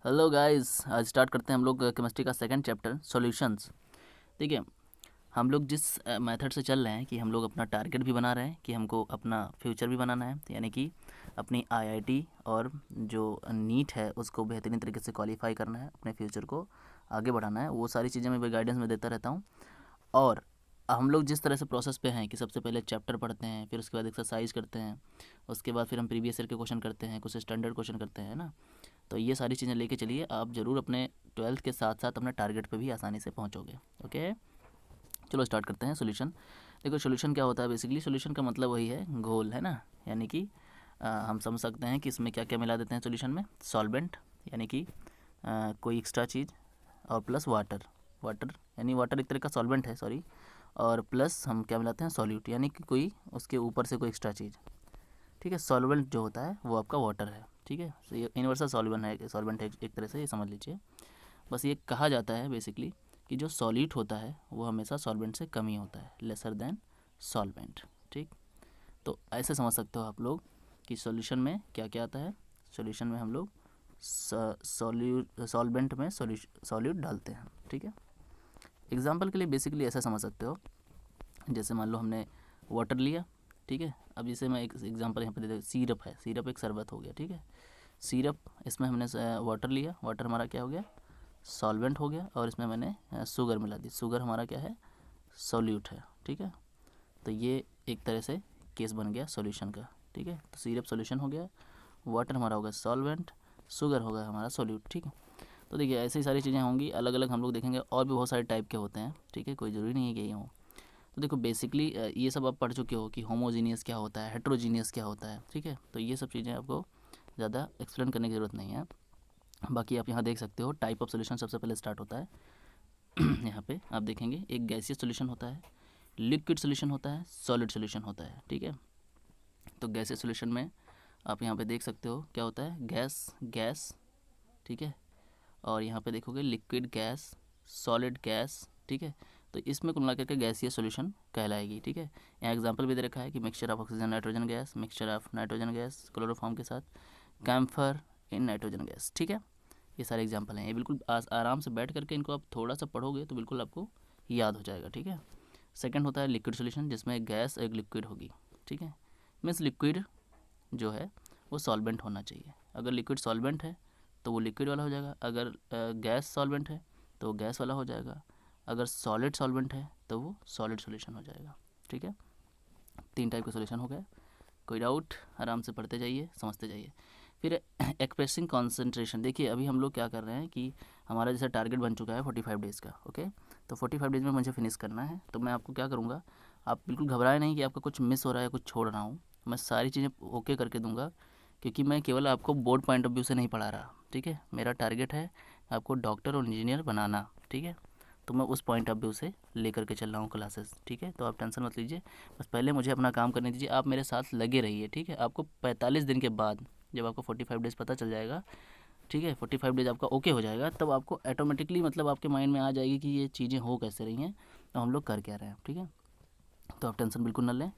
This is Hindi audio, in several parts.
हेलो गाइस, आज स्टार्ट करते हैं हम लोग केमिस्ट्री का सेकंड चैप्टर सॉल्यूशंस। देखिए, हम लोग जिस मेथड से चल रहे हैं कि हम लोग अपना टारगेट भी बना रहे हैं कि हमको अपना फ्यूचर भी बनाना है, यानी कि अपनी आईआईटी और जो नीट है उसको बेहतरीन तरीके से क्वालिफाई करना है, अपने फ्यूचर को आगे बढ़ाना है। वो सारी चीज़ें मैं गाइडेंस में देता रहता हूँ। और हम लोग जिस तरह से प्रोसेस पे हैं कि सबसे पहले चैप्टर पढ़ते हैं, फिर उसके बाद एक्सरसाइज करते हैं, उसके बाद फिर हम प्रीवियस ईयर के क्वेश्चन करते हैं, कुछ स्टैंडर्ड क्वेश्चन करते हैं ना। तो ये सारी चीज़ें लेके चलिए, आप ज़रूर अपने ट्वेल्थ के साथ साथ अपने टारगेट पे भी आसानी से पहुंचोगे। ओके, चलो स्टार्ट करते हैं। सोल्यूशन, देखो सोल्यूशन क्या होता है। बेसिकली सोल्यूशन का मतलब वही है, घोल है ना। यानी कि हम समझ सकते हैं कि इसमें क्या क्या मिला देते हैं सोल्यूशन में। सॉल्वेंट यानी कि कोई एक्स्ट्रा चीज़, और प्लस वाटर। वाटर यानी वाटर एक तरह का सॉल्वेंट है, सॉरी। और प्लस हम क्या मिलाते हैं, सॉल्यूट, यानी कि कोई उसके ऊपर से कोई एक्स्ट्रा चीज़। ठीक है, सॉल्वेंट जो होता है वो आपका वाटर है। ठीक है, तो ये यूनिवर्सल सॉल्वेंट है, सॉल्वेंट है एक तरह से, ये समझ लीजिए। बस ये कहा जाता है बेसिकली कि जो सॉल्यूट होता है वो हमेशा सॉल्वेंट से कम ही होता है, लेसर देन सॉल्वेंट। ठीक, तो ऐसे समझ सकते हो आप लोग कि सॉल्यूशन में क्या क्या आता है। सॉल्यूशन में हम लोग सॉल्वेंट में सॉल्यूट डालते हैं। ठीक है, एग्जाम्पल के लिए बेसिकली ऐसा समझ सकते हो, जैसे मान लो हमने वाटर लिया। ठीक है, अब जैसे मैं एक एग्जांपल यहाँ पे दे दूँ, सिरप है, सिरप एक शरबत हो गया। ठीक है, सिरप, इसमें हमने वाटर लिया, वाटर हमारा क्या हो गया, सॉल्वेंट हो गया। और इसमें मैंने शुगर मिला दी, शुगर हमारा क्या है, सॉल्यूट है। ठीक है, तो ये एक तरह से केस बन गया सॉल्यूशन का। ठीक है, तो सिरप सॉल्यूशन हो गया, वाटर हमारा होगा सॉल्वेंट, शुगर होगा हमारा सॉल्यूट। ठीक है, तो देखिए ऐसी सारी चीज़ें होंगी, अलग अलग हम लोग देखेंगे, और भी बहुत सारे टाइप के होते हैं। ठीक है, कोई ज़रूरी नहीं है कि यही हो। तो देखो बेसिकली ये सब आप पढ़ चुके हो कि होमोजीनियस क्या होता है, हेट्रोजीनियस क्या होता है। ठीक है, तो ये सब चीज़ें आपको ज़्यादा एक्सप्लेन करने की ज़रूरत नहीं है। बाकी आप यहाँ देख सकते हो टाइप ऑफ सोल्यूशन सबसे पहले स्टार्ट होता है। यहाँ पे आप देखेंगे एक गैसियस सोल्यूशन होता है, लिक्विड सोल्यूशन होता है, सॉलिड सोल्यूशन होता है। ठीक है, तो गैसियस सोल्यूशन में आप यहाँ पे देख सकते हो क्या होता है, गैस, गैस। ठीक है, और यहाँ पे देखोगे लिक्विड गैस, सॉलिड गैस। ठीक है, तो इसमें कुल मिलाकर के गैसीय सॉल्यूशन कहलाएगी। ठीक है, यहाँ एग्जांपल भी दे रखा है कि mixture of oxygen nitrogen gas, mixture of nitrogen gas chloroform के साथ, कैम्फर इन नाइट्रोजन गैस। ठीक है, ये सारे एग्जांपल हैं। ये बिल्कुल आराम से बैठ करके इनको आप थोड़ा सा पढ़ोगे तो बिल्कुल आपको याद हो जाएगा। ठीक है, सेकेंड होता है लिक्विड सोल्यूशन, जिसमें गैस एक लिक्विड होगी। ठीक है, मीन्स लिक्विड जो है वो सॉल्वेंट होना चाहिए। अगर लिक्विड सॉल्वेंट है तो वो लिक्विड वाला हो जाएगा, अगर गैस सॉल्वेंट है तो वो गैस वाला हो जाएगा, अगर सॉलिड सॉल्वेंट है तो वो सॉलिड सॉल्यूशन हो जाएगा। ठीक है, तीन टाइप के सॉल्यूशन हो गए। कोई डाउट, आराम से पढ़ते जाइए, समझते जाइए। फिर एक्सप्रेसिंग कॉन्सेंट्रेशन, देखिए अभी हम लोग क्या कर रहे हैं कि हमारा जैसे टारगेट बन चुका है 45 डेज़ का। ओके, तो 45 डेज़ में मुझे फिनिश करना है। तो मैं आपको क्या करूँगा, आप बिल्कुल घबराए नहीं कि आपका कुछ मिस हो रहा है, कुछ छोड़ रहा हूँ। मैं सारी चीज़ें ओके करके दूंगा, क्योंकि मैं केवल आपको बोर्ड पॉइंट ऑफ व्यू से नहीं पढ़ा रहा। ठीक है, मेरा टारगेट है आपको डॉक्टर और इंजीनियर बनाना। ठीक है, तो मैं उस पॉइंट ऑफ व्यू से लेकर के चल रहा हूँ क्लासेस। ठीक है, तो आप टेंशन मत लीजिए, बस पहले मुझे अपना काम करने दीजिए, आप मेरे साथ लगे रहिए। ठीक है, आपको 45 दिन के बाद जब आपको 45 डेज़ पता चल जाएगा, ठीक है, 45 डेज़ आपका ओके हो जाएगा, तब आपको ऑटोमेटिकली मतलब आपके माइंड में आ जाएगी कि ये चीज़ें हो कैसे रही हैं, तो हम लोग कर क्या रहे हैं। ठीक है, तो आप टेंशन बिल्कुल ना लें,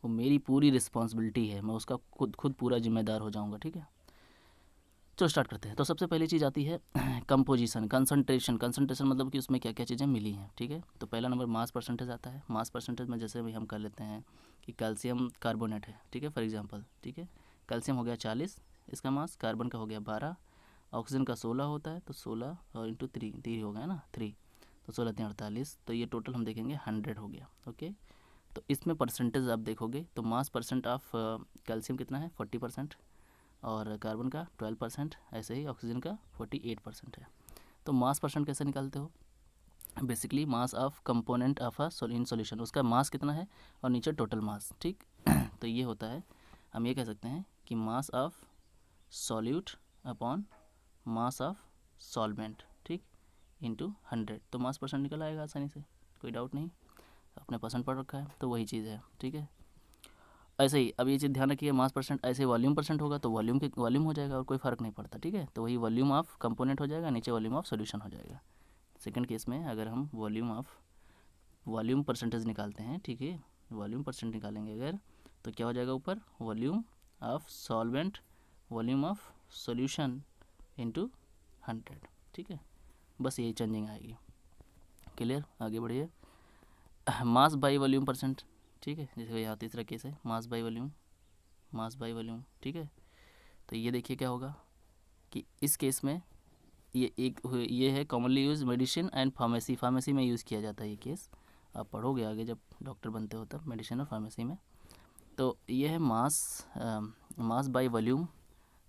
वो मेरी पूरी रिस्पॉन्सिबिलिटी है, मैं उसका खुद खुद पूरा जिम्मेदार हो जाऊँगा। ठीक है, चलो स्टार्ट करते हैं। तो सबसे पहली चीज़ आती है कंपोजिशन, कंसंट्रेशन। कंसंट्रेशन मतलब कि उसमें क्या क्या चीज़ें मिली हैं। ठीक है, तो पहला नंबर मास परसेंटेज आता है। मास परसेंटेज में जैसे भी हम कर लेते हैं कि कैल्शियम कार्बोनेट है। ठीक है, फॉर एग्जांपल, ठीक है, कैल्शियम हो गया 40 इसका मास, कार्बन का हो गया 12, ऑक्सीजन का 16 होता है, तो 16 और इंटू 3, 3 हो गया ना, 3, तो 16 3 48, तो ये टोटल हम देखेंगे 100 हो गया। ओके, तो इसमें परसेंटेज आप देखोगे तो मास परसेंट ऑफ कैल्शियम कितना है, 40%, और कार्बन का 12%, ऐसे ही ऑक्सीजन का 48% है। तो मास परसेंट कैसे निकालते हो, basically mass of component of a in solution, उसका मास कितना है और नीचे टोटल मास। ठीक, तो ये होता है, हम ये कह सकते हैं कि mass of solute upon mass of solvent, ठीक, इंटू 100, तो मास परसेंट निकल आएगा आसानी से, कोई डाउट नहीं, अपने परसेंट पढ़ रखा है तो वही चीज़ है। ठीक है, ऐसे ही अब ये चीज़ ध्यान रखिए, मास परसेंट ऐसे वॉल्यूम परसेंट होगा तो वॉल्यूम के वॉल्यूम हो जाएगा और कोई फ़र्क नहीं पड़ता। ठीक है, तो वही वॉल्यूम ऑफ कंपोनेंट हो जाएगा, नीचे वॉल्यूम ऑफ सॉल्यूशन हो जाएगा। सेकंड केस में अगर हम वॉल्यूम परसेंटेज निकालते हैं, ठीक है, वॉल्यूम परसेंट निकालेंगे अगर, तो क्या हो जाएगा ऊपर, volume of solvent, volume of solution into 100, ठीक है, बस यही चेंजिंग आएगी। क्लियर, आगे बढ़िए। मास बाई वॉल्यूम परसेंट, ठीक है, जैसे यहाँ तीसरा केस है mass by volume, mass by volume, ठीक है। तो ये देखिए क्या होगा कि इस केस में ये है commonly use medicine and pharmacy, pharmacy में यूज़ किया जाता है ये केस, आप पढ़ोगे आगे जब डॉक्टर बनते हो तब मेडिसिन और फार्मेसी में। तो ये है mass by volume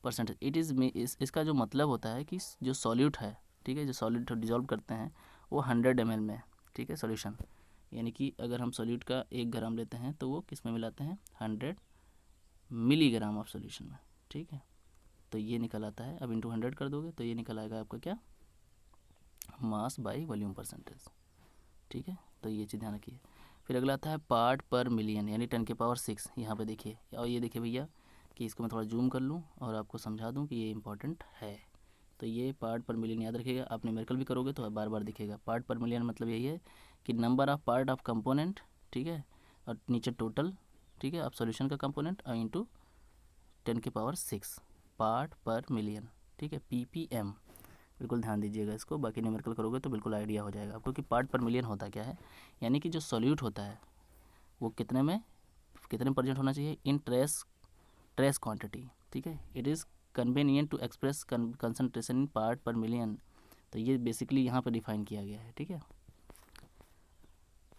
percentage. It is इसका जो मतलब होता है कि जो सॉल्यूट है, ठीक है, जो सॉल्यूट डिजॉल्व करते हैं वो 100 ml में, ठीक है, सॉल्यूशन, यानी कि अगर हम सॉल्यूट का 1 ग्राम लेते हैं तो वो किस में मिलाते हैं, 100 मिलीग्राम ऑफ सॉल्यूशन में, ठीक है। तो ये निकल आता है, अब इंटू 100 कर दोगे तो ये निकल आएगा आपका क्या, मास बाई वॉल्यूम परसेंटेज, ठीक है। तो ये चीज़ ध्यान रखिए। फिर अगला आता है पार्ट पर मिलियन, यानी 10⁻⁶। यहाँ पे देखिए, और ये देखिए भैया कि इसको मैं थोड़ा जूम कर लूँ और आपको समझा दूँ कि ये इंपॉर्टेंट है। तो ये पार्ट पर मिलियन याद रखिएगा, आप न्यूमेरिकल भी करोगे तो बार बार दिखेगा। पार्ट पर मिलियन मतलब यही है कि number of part of component, ठीक है, और नीचे टोटल, ठीक है, आप सॉल्यूशन का कंपोनेंट और इंटू 10⁻⁶ पार्ट पर मिलियन, ठीक है, ppm। बिल्कुल ध्यान दीजिएगा इसको, बाकी न्यूमेरिकल करोगे तो बिल्कुल आइडिया हो जाएगा आपको कि पार्ट पर मिलियन होता क्या है। यानी कि जो सॉल्यूट होता है वो कितने परसेंट होना चाहिए इन ट्रेस क्वांटिटी, ठीक है। It is convenient to express concentration in part per million. तो ये बेसिकली यहाँ पर डिफाइन किया गया है, ठीक है।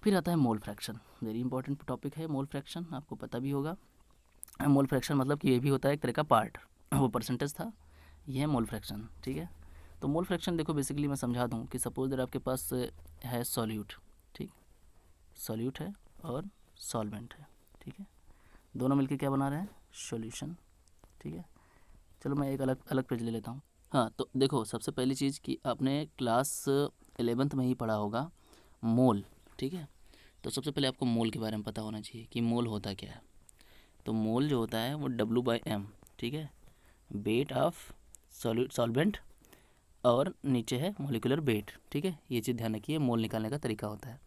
फिर आता है mole fraction, very important topic है मोल फ्रैक्शन, आपको पता भी होगा। मोल फ्रैक्शन मतलब कि ये भी होता है एक तरह का पार्ट, वो परसेंटेज था, ये है मोल फ्रैक्शन, ठीक है। तो मोल फ्रैक्शन देखो बेसिकली मैं समझा दूं कि सपोज दैट आपके पास है सॉल्यूट, ठीक, सॉल्यूट है और सॉल्वेंट है, ठीक है, दोनों मिलके क्या बना रहे हैं, सॉल्यूशन, ठीक है। चलो मैं एक अलग पेज ले लेता हूँ। हाँ, तो देखो सबसे पहली चीज़ कि आपने क्लास 11th में ही पढ़ा होगा मोल, ठीक है। तो सबसे पहले आपको मोल के बारे में पता होना चाहिए कि मोल होता क्या है। तो मोल जो होता है वो W/m, ठीक है, वेट ऑफ सॉल्वेंट और नीचे है मॉलिक्यूलर वेट, ठीक है। ये चीज़ ध्यान रखिए, मोल निकालने का तरीका होता है।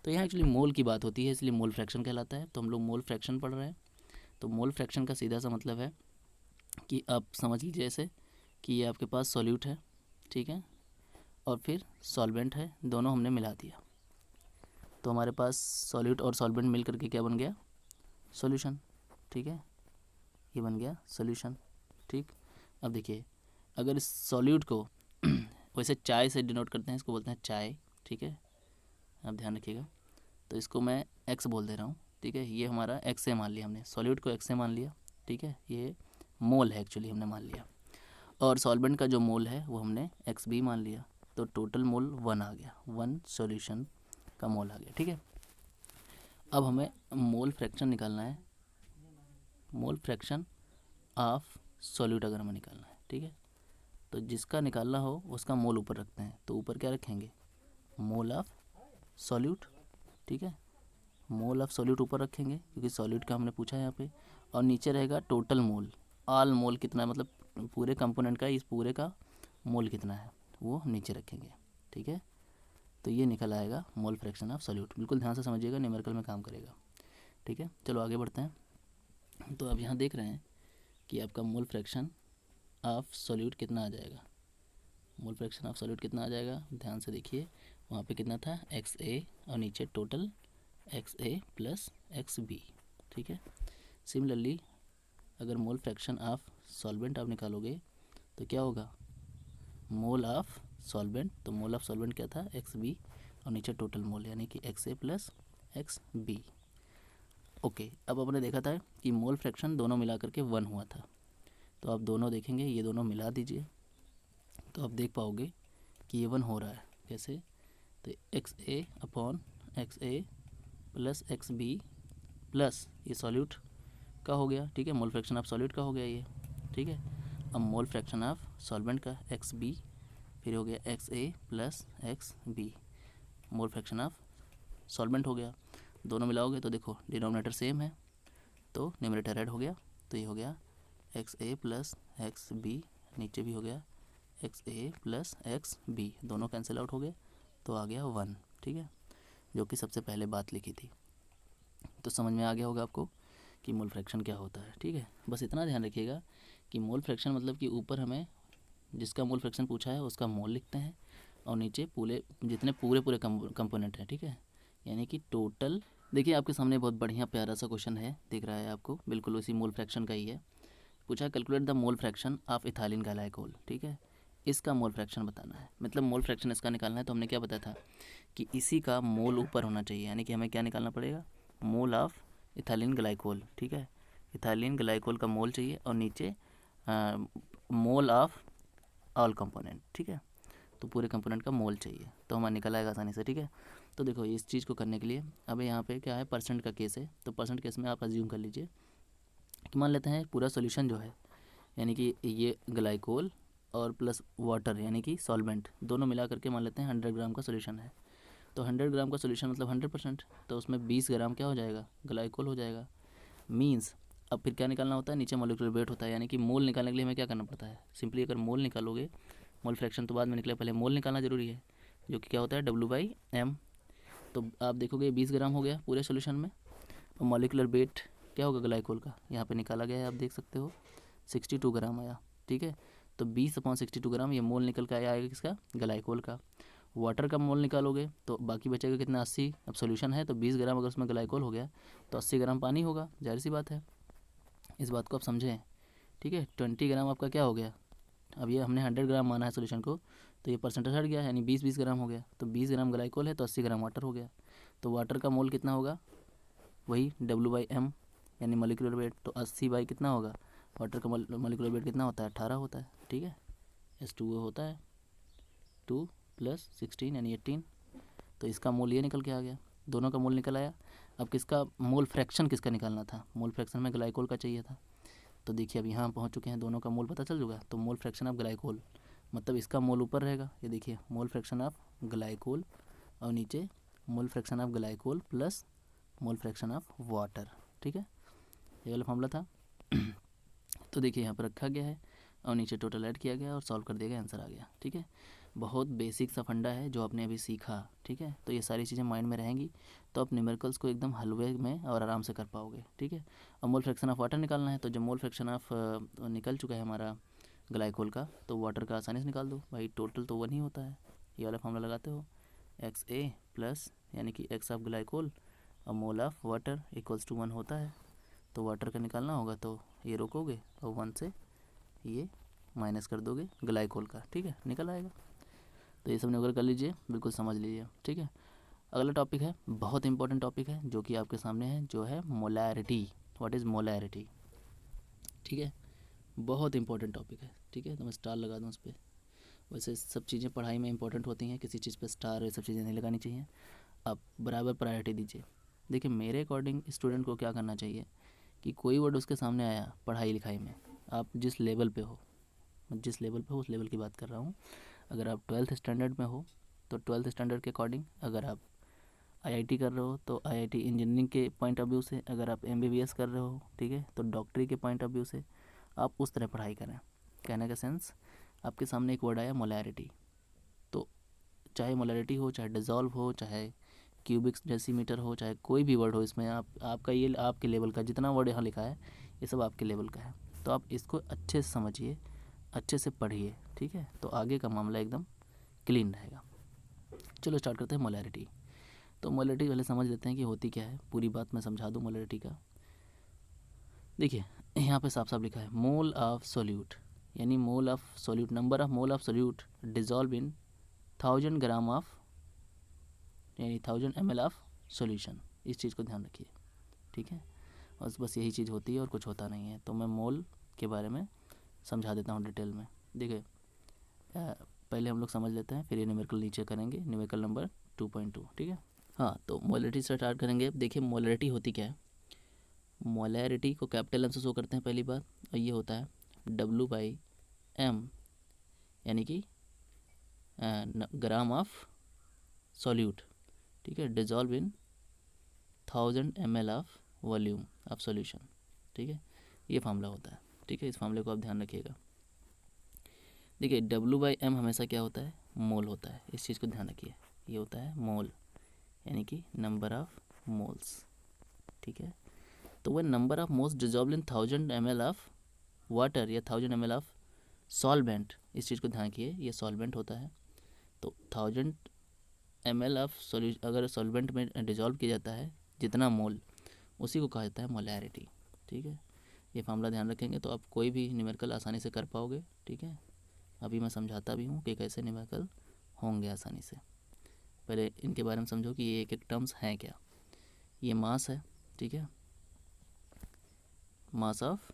तो यहाँ एक्चुअली मोल की बात होती है, इसलिए मोल फ्रैक्शन कहलाता है। तो हम लोग मोल फ्रैक्शन पढ़ रहे हैं। तो मोल फ्रैक्शन का सीधा सा मतलब है कि आप समझ लीजिए ऐसे कि ये आपके पास सॉल्यूट है, ठीक है, और फिर सॉल्वेंट है, दोनों हमने मिला दिया तो हमारे पास सॉल्यूट और सॉल्वेंट मिल करके क्या बन गया, सॉल्यूशन, ठीक है, ये बन गया सॉल्यूशन, ठीक। अब देखिए अगर इस सॉल्यूट को वैसे चाय से डिनोट करते हैं, इसको बोलते हैं चाय, ठीक है, आप ध्यान रखिएगा। तो इसको मैं एक्स बोल दे रहा हूँ, ठीक है, ये हमारा एक्स ए मान लिया हमने, सॉल्यूट को एक्स ए मान लिया, ठीक है, ये मोल है एक्चुअली हमने मान लिया, और सॉल्वेंट का जो मोल है वो हमने एक्स बी मान लिया। तो टोटल मोल 1 आ गया, 1 सॉल्यूशन का मोल आ गया, ठीक है। अब हमें मोल फ्रैक्शन निकालना है, मोल फ्रैक्शन ऑफ सॉल्यूट अगर हमें निकालना है, ठीक है। तो जिसका निकालना हो उसका मोल ऊपर रखते हैं, तो ऊपर क्या रखेंगे, मोल ऑफ सॉल्यूट, ठीक है, मोल ऑफ सॉल्यूट ऊपर रखेंगे क्योंकि सॉल्यूट का हमने पूछा है यहाँ पे, और नीचे रहेगा टोटल मोल, ऑल मोल कितना है, मतलब पूरे कंपोनेंट का, इस पूरे का मोल कितना है वो नीचे रखेंगे, ठीक है। तो ये निकल आएगा मोल फ्रैक्शन ऑफ सॉल्यूट। बिल्कुल ध्यान से समझिएगा, न्यूमेरिकल में काम करेगा, ठीक है। चलो आगे बढ़ते हैं। तो अब यहाँ देख रहे हैं कि आपका मोल फ्रैक्शन ऑफ सॉल्यूट कितना आ जाएगा, मोल फ्रैक्शन ऑफ सॉल्यूट कितना आ जाएगा, ध्यान से देखिए, वहाँ पे कितना था एक्स ए और नीचे total x A plus X B, ठीक है। सिमिलरली अगर मोल फ्रैक्शन ऑफ सॉल्वेंट आप निकालोगे तो क्या होगा, मोल ऑफ सॉल्वेंट, तो मोल ऑफ सॉल्वेंट क्या था एक्स बी और नीचे टोटल मोल यानी कि x A plus X B. Okay, अब आपने देखा था कि मोल फ्रैक्शन दोनों मिला करके 1 हुआ था, तो आप दोनों देखेंगे, ये दोनों मिला दीजिए तो आप देख पाओगे कि ये 1 हो रहा है, कैसे, तो x A upon x A plus X B plus ये सॉल्यूट का हो गया, ठीक है, मोल फ्रैक्शन ऑफ सॉल्यूट का हो गया ये, ठीक है। अब मोल फ्रैक्शन ऑफ सॉल्वेंट का एक्स बी, फिर हो गया X A plus X B, mole fraction of solvent हो गया। दोनों मिलाओगे तो देखो डिनोमिनेटर सेम है तो न्यूमरेटर ऐड हो गया, तो ये हो गया X A plus X B, नीचे भी हो गया X A plus X B, दोनों कैंसिल आउट हो गए तो आ गया 1, ठीक है, जो कि सबसे पहले बात लिखी थी। तो समझ में आ गया होगा आपको कि मोल फ्रैक्शन क्या होता है, ठीक है। बस इतना ध्यान रखिएगा कि मोल फ्रैक्शन मतलब कि ऊपर हमें जिसका मोल फ्रैक्शन पूछा है उसका मोल लिखते हैं और नीचे पूरे जितने पूरे कंपोनेंट हैं, ठीक है, यानी कि टोटल। देखिए आपके सामने बहुत बढ़िया प्यारा सा क्वेश्चन है, दिख रहा है आपको, बिल्कुल उसी मोल फ्रैक्शन का ही है। पूछा calculate the mole fraction of ethylene glycol, ठीक है, इसका मोल फ्रैक्शन बताना है, मतलब मोल फ्रैक्शन इसका निकालना है। तो हमने क्या बताया था कि इसी का मोल ऊपर होना चाहिए, यानी कि हमें क्या निकालना पड़ेगा, मोल ऑफ इथाइलिन ग्लाइकोल, ठीक है, इथाइलिन ग्लाइकोल का मोल चाहिए और नीचे मोल ऑफ ऑल कंपोनेंट, ठीक है, तो पूरे कंपोनेंट का मोल चाहिए, तो हमारा निकल आएगा आसानी से, ठीक है। तो देखो इस चीज़ को करने के लिए अब यहाँ पे क्या है, परसेंट का केस है, तो परसेंट केस में आप अज्यूम कर लीजिए कि मान लेते हैं पूरा सोल्यूशन जो है, यानी कि ये ग्लाइकोल और प्लस वाटर यानी कि सॉल्वेंट दोनों मिला करके मान लेते हैं 100 ग्राम का सोल्यूशन है। तो 100 ग्राम का सोल्यूशन मतलब 100%, तो उसमें 20 ग्राम क्या हो जाएगा, ग्लाइकोल हो जाएगा। मीन्स अब फिर क्या निकालना होता है, नीचे मॉलिक्यूलर वेट होता है, यानी कि मोल निकालने के लिए हमें क्या करना पड़ता है, सिंपली अगर मोल निकालोगे, मोल फ्रैक्शन तो बाद में निकले, पहले मोल निकालना ज़रूरी है, जो कि क्या होता है W/m। तो आप देखोगे 20 ग्राम हो गया पूरे सोल्यूशन में, और मॉलिक्यूलर वेट क्या होगा ग्लाइकोल का, यहाँ पे निकाला गया है, आप देख सकते हो 62 ग्राम आया, ठीक है। तो 20/62 ग्राम ये मोल निकल के आएगा किसका, ग्लाइकोल का। वाटर का मोल निकालोगे तो बाकी बचेगा कितना, 80। अब सोल्यूशन है तो 20 ग्राम अगर उसमें ग्लाइकोल हो गया तो 80 ग्राम पानी होगा, जाहिर सी बात है, इस बात को आप समझें, ठीक है। 20 ग्राम आपका क्या हो गया, अब ये हमने 100 ग्राम माना है सोल्यूशन को, तो ये परसेंटेज हट गया, यानी 20 ग्राम हो गया, तो 20 ग्राम ग्लाइकोल है तो 80 ग्राम वाटर हो गया। तो वाटर का मोल कितना होगा, वही W/m यानी मॉलिक्यूलर वेट, तो 80 बाई कितना होगा, वाटर का मॉलिक्यूलर वेट कितना होता है, 18 होता है, ठीक है। H2O होता है 2 + 16 यानी 18, तो इसका मोल ये निकल के आ गया, दोनों का मोल निकल आया। अब किसका मोल फ्रैक्शन किसका निकालना था, मोल फ्रैक्शन में ग्लाइकोल का चाहिए था। तो देखिए अब यहाँ पहुँच चुके हैं, दोनों का मोल पता चल चुका, तो मोल फ्रैक्शन ऑफ ग्लाइकोल मतलब इसका मोल ऊपर रहेगा, ये देखिए मोल फ्रैक्शन ऑफ ग्लाइकोल और नीचे मोल fraction of glycol plus mole fraction of water, ठीक है, ये वाला फॉर्मूला था। तो देखिए यहाँ पर रखा गया है और नीचे टोटल ऐड किया गया और सॉल्व कर दिया गया, आंसर आ गया, ठीक है। बहुत बेसिक सा फंडा है जो आपने अभी सीखा, ठीक है, तो ये सारी चीज़ें माइंड में रहेंगी तो आप न्यूमेरिकल्स को एकदम हलवे में और आराम से कर पाओगे, ठीक है। अब मोल फ्रैक्शन ऑफ वाटर निकालना है, तो जब मोल फ्रैक्शन ऑफ निकल चुका है हमारा ग्लाइकोल का, तो वाटर का आसानी से निकाल दो भाई, टोटल तो 1 ही होता है, ये वाला फॉर्मूला लगाते हो, XA प्लस यानी कि X ऑफ ग्लाइकोल और mole of water equals to 1 होता है। तो वाटर का निकालना होगा तो ये रोकोगे और 1 से ये माइनस कर दोगे ग्लाइकोल का, ठीक है, निकल आएगा। तो ये सब नोट कर लीजिए, बिल्कुल समझ लीजिए, ठीक है। अगला टॉपिक है, बहुत इंपॉर्टेंट टॉपिक है जो कि आपके सामने है, जो है मोलैरिटी। व्हाट इज़ मोलैरिटी, ठीक है, बहुत इंपॉर्टेंट टॉपिक है, ठीक है। तो मैं स्टार लगा दूँ उस पर, वैसे सब चीज़ें पढ़ाई में इंपॉर्टेंट होती हैं, किसी चीज़ पे स्टार ये सब चीज़ें नहीं लगानी चाहिए, आप बराबर प्रायोरिटी दीजिए। देखिए मेरे अकॉर्डिंग स्टूडेंट को क्या करना चाहिए कि कोई वर्ड उसके सामने आया पढ़ाई लिखाई में, आप जिस लेवल पे हो, जिस लेवल पे हो उस लेवल की बात कर रहा हूँ, अगर आप 12th स्टैंडर्ड में हो तो 12th स्टैंडर्ड के अकॉर्डिंग, अगर आप आईआईटी कर रहे हो तो आईआईटी इंजीनियरिंग के पॉइंट ऑफ व्यू से, अगर आप एमबीबीएस कर रहे हो, ठीक है, तो डॉक्टरी के पॉइंट ऑफ व्यू से आप उस तरह पढ़ाई करें। कहने का सेंस, आपके सामने एक वर्ड आया मोलैरिटी, तो चाहे मोलैरिटी हो, चाहे डिज़ोल्व हो, चाहे क्यूबिक डेसीमीटर हो, चाहे कोई भी वर्ड हो, इसमें आपका ये आपके लेवल का जितना वर्ड यहाँ लिखा है ये सब आपके लेवल का है, तो आप इसको अच्छे से समझिए, अच्छे से पढ़िए, ठीक है, तो आगे का मामला एकदम क्लीन रहेगा। चलो स्टार्ट करते हैं मोलैरिटी। तो मोलैरिटी पहले समझ लेते हैं कि होती क्या है, पूरी बात मैं समझा दूँ मोलैरिटी का। देखिए यहाँ पे साफ साफ लिखा है मोल ऑफ सोल्यूट, यानी mole of solute, number of mole of solute dissolve in 1000 gram of, यानी 1000 ml ऑफ सोल्यूशन, इस चीज़ को ध्यान रखिए, ठीक है। और बस यही चीज़ होती है और कुछ होता नहीं है, तो मैं मोल के बारे में समझा देता हूँ डिटेल में। देखिए पहले हम लोग समझ लेते हैं, फिर ये न्यूमेरिकल नीचे करेंगे, न्यूमेरिकल नंबर 2.2, ठीक है। हाँ, तो मोलैरिटी से स्टार्ट करेंगे। देखिए मोलैरिटी होती क्या है, मोलैरिटी को कैपिटल एम से शो करते हैं पहली बार, और ये होता है W/m, यानी कि ग्राम ऑफ सॉल्यूट, ठीक है, dissolve in 1000 ml of volume of solution, ठीक है, ये फार्मूला होता है, ठीक है, इस फार्मूले को आप ध्यान रखिएगा। देखिए W/m हमेशा क्या होता है, मोल होता है, इस चीज़ को ध्यान रखिए, ये होता है मोल, यानी कि नंबर ऑफ मोल्स, ठीक है। तो वह number of moles dissolve in 1000 ml of water या 1000 ml ऑफ सॉल्वेंट, इस चीज़ को ध्यान रखिए, ये सॉल्वेंट होता है। तो 1000 ml ऑफ सॉल्यूशन अगर सॉल्वेंट में डिजॉल्व किया जाता है जितना मोल, उसी को कहा जाता है मोलैरिटी। ठीक है, ये फार्मूला ध्यान रखेंगे तो आप कोई भी न्यूमेरिकल आसानी से कर पाओगे। ठीक है, अभी मैं समझाता भी हूँ कि कैसे न्यूमेरिकल होंगे आसानी से। पहले इनके बारे में समझो कि ये एक एक टर्म्स हैं क्या। ये मास है, ठीक है, मास ऑफ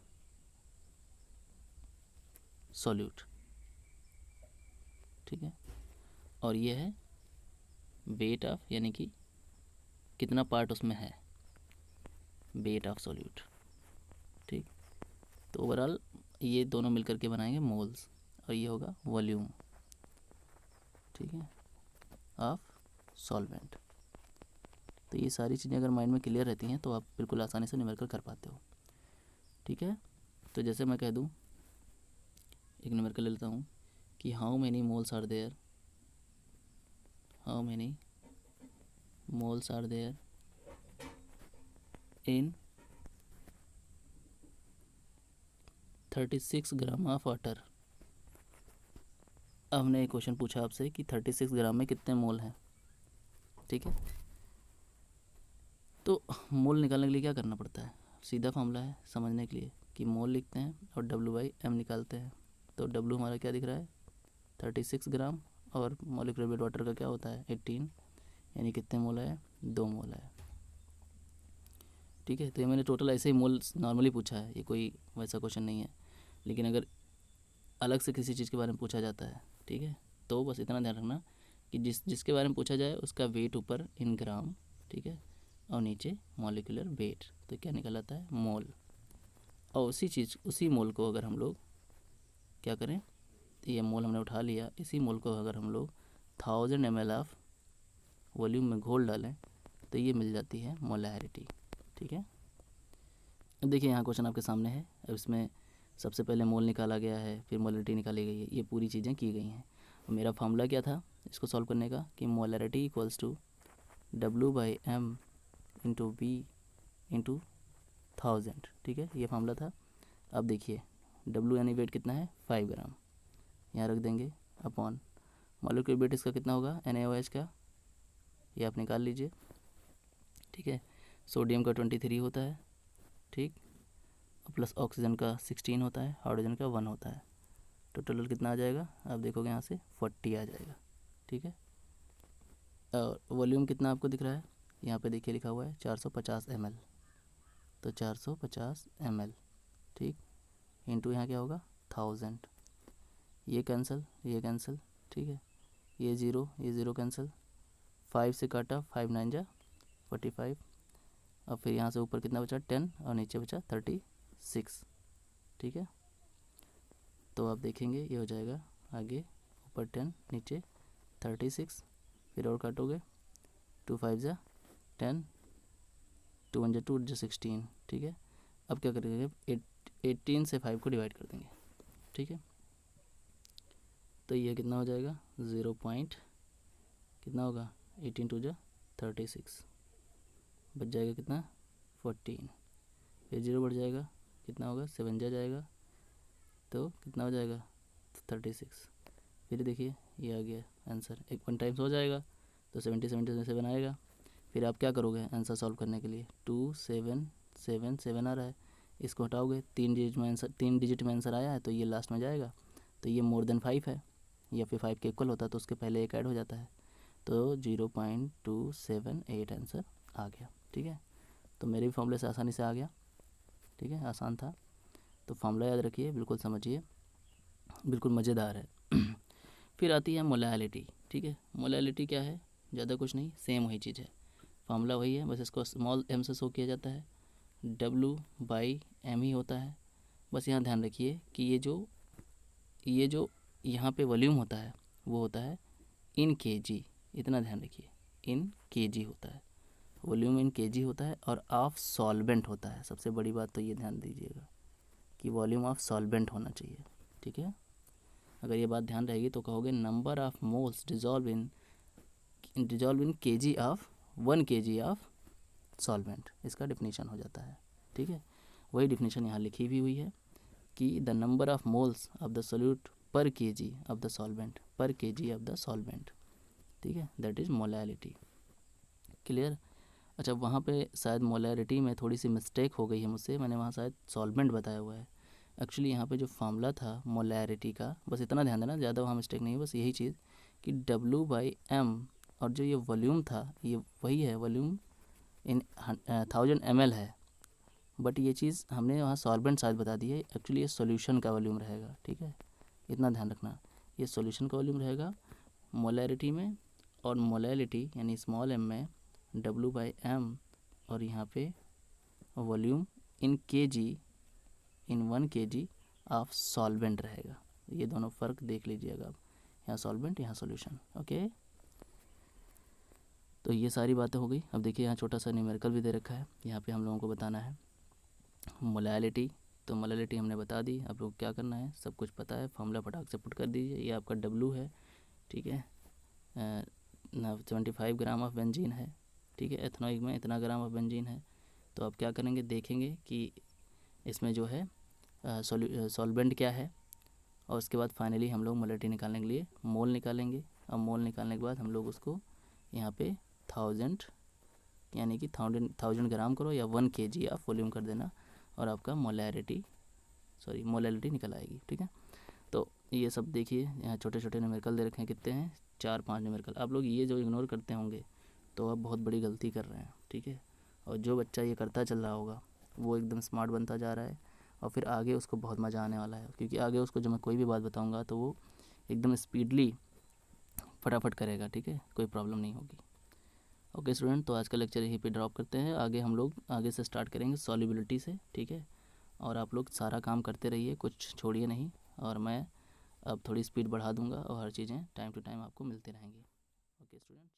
सॉल्यूट, ठीक है, और ये है वेट ऑफ, यानी कि कितना पार्ट उसमें है, वेट ऑफ सॉल्यूट। ठीक, तो ओवरऑल ये दोनों मिलकर के बनाएंगे मोल्स, और ये होगा वॉल्यूम, ठीक है, ऑफ सॉल्वेंट। तो ये सारी चीज़ें अगर माइंड में क्लियर रहती हैं तो आप बिल्कुल आसानी से न्यूमेरिकल कर पाते हो। ठीक है, तो जैसे मैं कह दूं, एक न्यूमेरिकल ले लेता हूँ कि how many moles are there, how many moles are there in 36 gram of water. अब हमने एक क्वेश्चन पूछा आपसे कि 36 ग्राम में कितने मोल हैं। ठीक है, तो मोल निकालने के लिए क्या करना पड़ता है, सीधा फॉर्मूला है समझने के लिए कि मोल लिखते हैं और W/m निकालते हैं। तो W हमारा क्या दिख रहा है 36 ग्राम, और मॉलिक्यूलर वेट वाटर का क्या होता है 18, यानी कितने मोल है 2 मोल है। ठीक है, तो ये मैंने टोटल ऐसे ही मोल नॉर्मली पूछा है, ये कोई वैसा क्वेश्चन नहीं है। लेकिन अगर अलग से किसी चीज़ के बारे में पूछा जाता है, ठीक है, तो बस इतना ध्यान रखना कि जिसके बारे में पूछा जाए उसका वेट ऊपर इन ग्राम, ठीक है, और नीचे मॉलिक्यूलर वेट, तो क्या निकल आता है मोल। और उसी मोल को अगर हम लोग क्या करें, तो ये मोल हमने उठा लिया, इसी मोल को अगर हम लोग 1000 ml ऑफ वॉल्यूम में घोल डालें तो ये मिल जाती है मोलैरिटी। ठीक है, अब देखिए यहाँ क्वेश्चन आपके सामने है, अब इसमें सबसे पहले मोल निकाला गया है, फिर मोलैरिटी निकाली गई है, ये पूरी चीज़ें की गई हैं। मेरा फार्मूला क्या था इसको सॉल्व करने का कि molarity equals to W/m into V into 1000। ठीक है, ये फार्मूला था। अब देखिए W यानी वेट कितना है 5 ग्राम, यहाँ रख देंगे, अपॉन मॉलिक्यूलर वेट इसका कितना होगा NaOH का, ये आप निकाल लीजिए। ठीक है, सोडियम का 23 होता है, ठीक, प्लस ऑक्सीजन का 16 होता है, हाइड्रोजन का 1 होता है, तो टोटल कितना आ जाएगा आप देखोगे यहाँ से 40 आ जाएगा। ठीक है, और वॉल्यूम कितना आपको दिख रहा है यहाँ पे देखिए लिखा हुआ है 450 ml, तो 450 ml, ठीक, इंटू यहाँ क्या होगा 1000, ये कैंसिल ये कैंसिल, ठीक है, ये ज़ीरो कैंसिल, 5 से काटा 5 9 जा 45, अब फिर यहाँ से ऊपर कितना बचा 10 और नीचे बचा 36। ठीक है, तो आप देखेंगे ये हो जाएगा आगे ऊपर 10 नीचे 36, फिर और काटोगे 2 5 जा 10, 2 1 जा 2 जा 16। ठीक है, अब क्या करेंगे 18 से 5 को डिवाइड कर देंगे। ठीक है, तो ये कितना हो जाएगा 0 पॉइंट कितना होगा 18 2 जा 36, बच जाएगा कितना 14, फिर 0 बढ़ जाएगा कितना होगा 7 जा जाएगा, तो कितना हो जाएगा 36। फिर देखिए ये आ गया आंसर, एक 1 टाइम्स हो जाएगा तो 77 आएगा। फिर आप क्या करोगे आंसर सॉल्व करने के लिए 2 7 7 7 आ रहा है, इसको हटाओगे 3 डिजिट में आंसर आया है, तो ये लास्ट में जाएगा, तो ये मोर देन 5 है या फिर 5 के इक्वल होता है, तो उसके पहले एक ऐड हो जाता है, तो 0.278 आंसर आ गया। ठीक है, तो मेरे भी फॉर्मूले से आसानी से आ गया। ठीक है, आसान था, तो फार्मूला याद रखिए, बिल्कुल समझिए, बिल्कुल मज़ेदार है। फिर आती है मोलैलिटी। ठीक है, मोलैलिटी क्या है, ज़्यादा कुछ नहीं, सेम वही चीज़ है, फार्मूला वही है, बस इसको स्मॉल m से शो किया जाता है, W/m ही होता है। बस यहाँ ध्यान रखिए कि ये जो यहाँ पे वॉल्यूम होता है वो होता है इन kg, इतना ध्यान रखिए, इन kg होता है, वॉल्यूम इन kg होता है, और ऑफ सॉल्वेंट होता है। सबसे बड़ी बात तो ये ध्यान दीजिएगा कि वॉल्यूम ऑफ सॉल्वेंट होना चाहिए। ठीक है, अगर ये बात ध्यान रहेगी तो कहोगे number of moles dissolve in kg of 1 kg of solvent, इसका डिफिनीशन हो जाता है। ठीक है, वही डिफिनीशन यहाँ लिखी भी हुई है, कि the number of moles of the solute पर केजी ऑफ द सॉल्वेंट, पर केजी ऑफ द सॉल्वेंट, ठीक है, दैट इज़ मोलैलिटी। क्लियर। अच्छा, वहाँ पे शायद मोलैरिटी में थोड़ी सी मिस्टेक हो गई है मुझसे, मैंने वहाँ शायद सॉल्वेंट बताया हुआ है। एक्चुअली यहाँ पे जो फार्मूला था मोलैरिटी का, बस इतना ध्यान देना, ज़्यादा वहाँ मिस्टेक नहीं है, बस यही चीज़ कि W/m, और जो ये वॉल्यूम था ये वही है, वॉल्यूम इन 1000 ml है, बट ये चीज़ हमने वहाँ सॉल्वेंट शायद बता दी है, एक्चुअली ये सॉल्यूशन का वॉल्यूम रहेगा, ठीक है, इतना ध्यान रखना, ये सॉल्यूशन का वॉल्यूम रहेगा मोलैरिटी में, और मोलैलिटी यानी स्मॉल m में W/m, और यहाँ पे volume in kg, in 1 kg of solvent रहेगा। ये दोनों फ़र्क देख लीजिएगा आप, यहाँ सॉल्वेंट यहाँ सॉल्यूशन। ओके, तो ये सारी बातें हो गई। अब देखिए यहाँ छोटा सा न्यूमेरिकल भी दे रखा है, यहाँ पे हम लोगों को बताना है मोलैलिटी। तो मोलैलिटी हमने बता दी, आप लोग क्या करना है, सब कुछ पता है, फार्मूला फटाक से पुट कर दीजिए। ये आपका W है, ठीक है, 75 ग्राम ऑफ बेंजीन है, ठीक है, एथनॉइक में इतना ग्राम ऑफ बेंजीन है। तो आप क्या करेंगे, देखेंगे कि इसमें जो है सॉल्वेंट क्या है, और उसके बाद फाइनली हम लोग मोलैलिटी निकालने के लिए मोल निकालेंगे। अब मोल निकालने के बाद हम लोग उसको यहाँ पे 1000 यानी कि 1000 ग्राम करो या 1 kg आप वॉल्यूम कर देना, और आपका मोलैलिटी निकल आएगी, ठीक है। तो ये सब देखिए, यहाँ छोटे छोटे न्यूमेरिकल दे रखे हैं, कितने हैं, 4-5 न्यूमेरिकल। आप लोग ये जो इग्नोर करते होंगे तो आप बहुत बड़ी गलती कर रहे हैं, ठीक है। और जो बच्चा ये करता चल रहा होगा वो एकदम स्मार्ट बनता जा रहा है, और फिर आगे उसको बहुत मज़ा आने वाला है, क्योंकि आगे उसको जब मैं कोई भी बात बताऊँगा तो वो एकदम स्पीडली फटाफट करेगा, ठीक है, कोई प्रॉब्लम नहीं होगी। ओके स्टूडेंट, तो आज का लेक्चर यहीं पे ड्रॉप करते हैं, आगे हम लोग आगे से स्टार्ट करेंगे सॉल्युबिलिटी से, ठीक है। और आप लोग सारा काम करते रहिए, कुछ छोड़िए नहीं, और मैं अब थोड़ी स्पीड बढ़ा दूंगा, और हर चीज़ें टाइम टू टाइम आपको मिलते रहेंगी। Okay students.